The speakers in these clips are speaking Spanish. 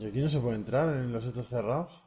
¿Y aquí no se puede entrar en los estos cerrados?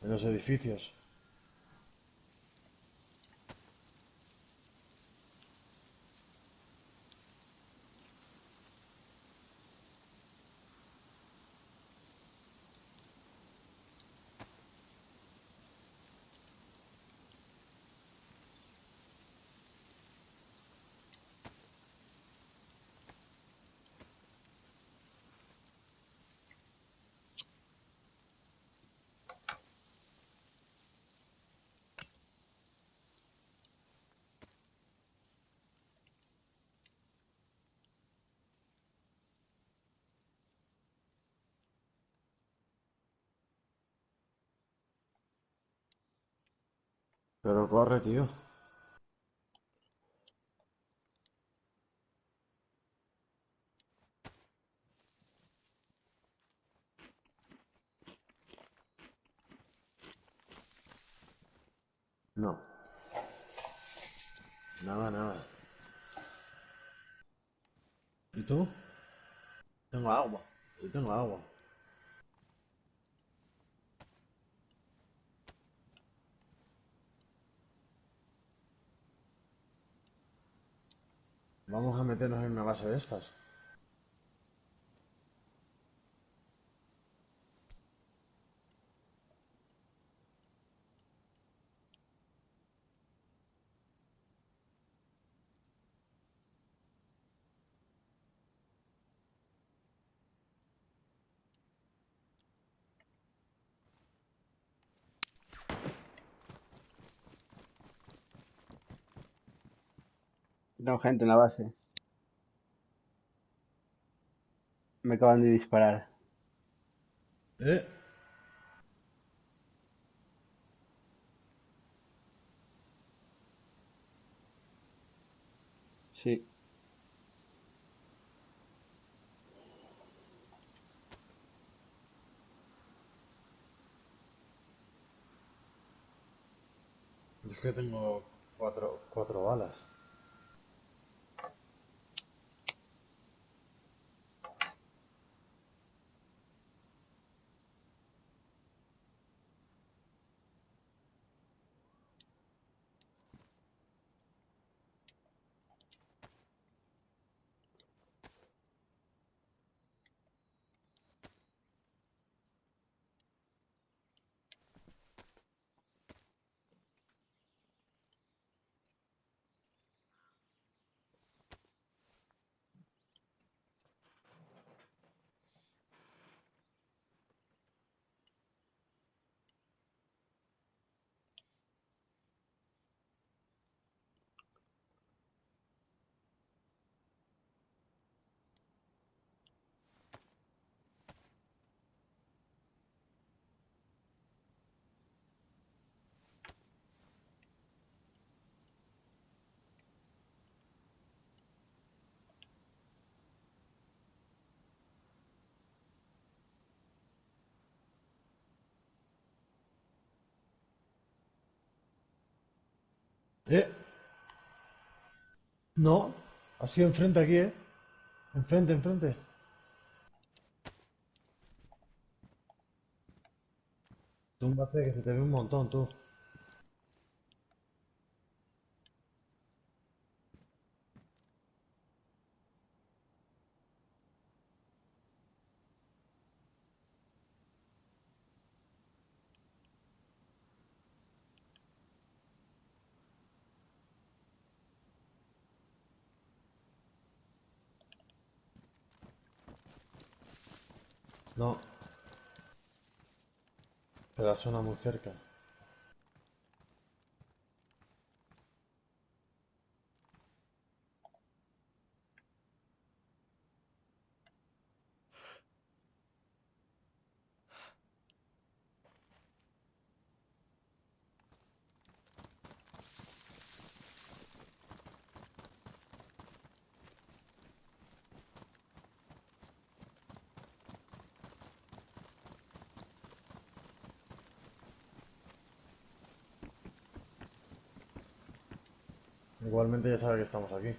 En los edificios. Pero corre, tío. No. Nada, nada. ¿Y tú? Tengo agua. Yo tengo agua. Vamos a meternos en una base de estas. Tengo gente en la base. Me acaban de disparar. ¿Eh? Sí. Es que tengo cuatro balas. ¿Eh? No. Ha sido enfrente aquí, ¿eh? Enfrente, enfrente. Túmbate que se te ve un montón, tú. No. Pero la zona muy cerca. Igualmente ya sabe que estamos aquí.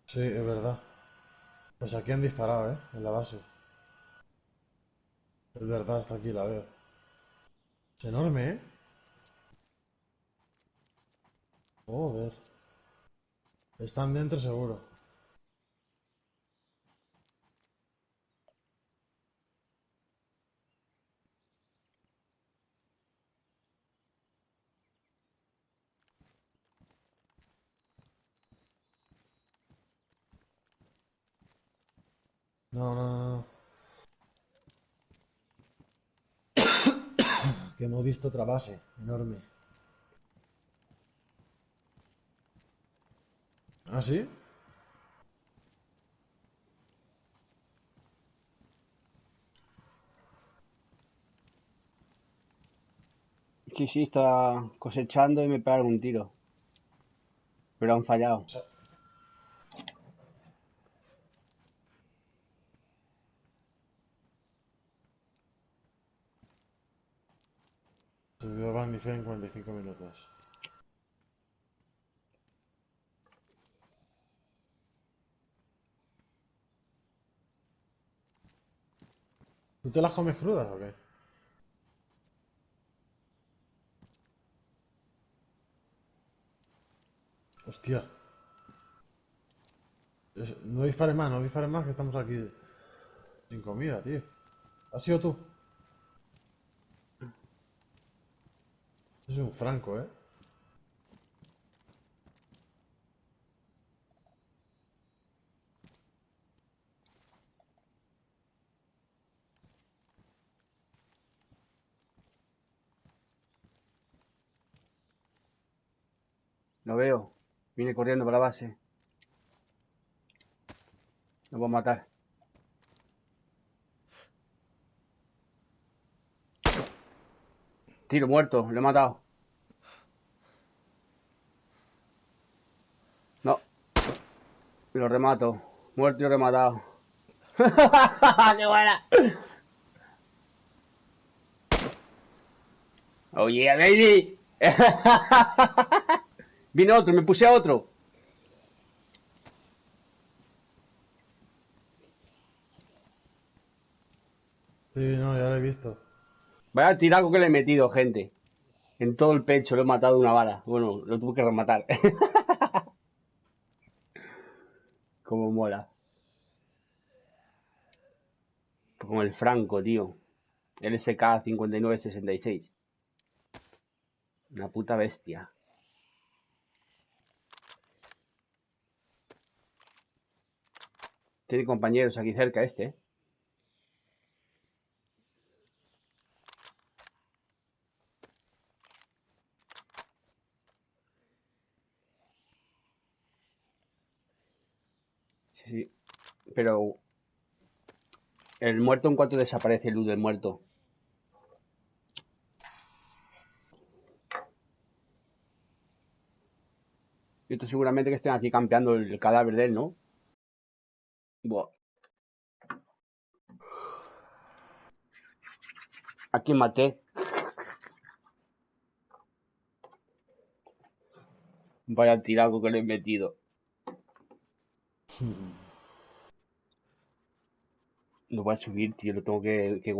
Sí, es verdad. Pues aquí han disparado, ¿eh? En la base. Es verdad, está aquí, la veo. Es enorme, ¿eh? Joder. Están dentro seguro. No, no, no, no. Que hemos visto otra base. Enorme. ¿Ah, sí? Sí, sí, está cosechando y me pegaron un tiro. Pero han fallado. Subió Magnifer en 45 minutos. ¿Tú te las comes crudas o qué? Hostia. No dispares más, no dispares más, que estamos aquí sin comida, tío. ¿Has sido tú? Eso es un franco, ¿eh? Lo veo. Viene corriendo para la base. Lo voy a matar. Tiro muerto, lo he matado. No, lo remato. Muerto y rematado. ¡Qué buena! Oh yeah, baby. Vino otro, me puse a otro. Sí, no, ya lo he visto. Vaya tiraco que le he metido, gente. En todo el pecho, lo he matado de una bala. Bueno, lo tuve que rematar. Como mola. Como el Franco, tío. LSK 5966. Una puta bestia. Tiene compañeros aquí cerca este, ¿eh? Sí, sí. Pero el muerto, en cuanto desaparece el luz del muerto. Y esto seguramente que estén aquí campeando el cadáver de él, ¿no? Buah. Aquí maté. Vaya tiraco que le he metido. Lo voy a subir, tío. Lo tengo que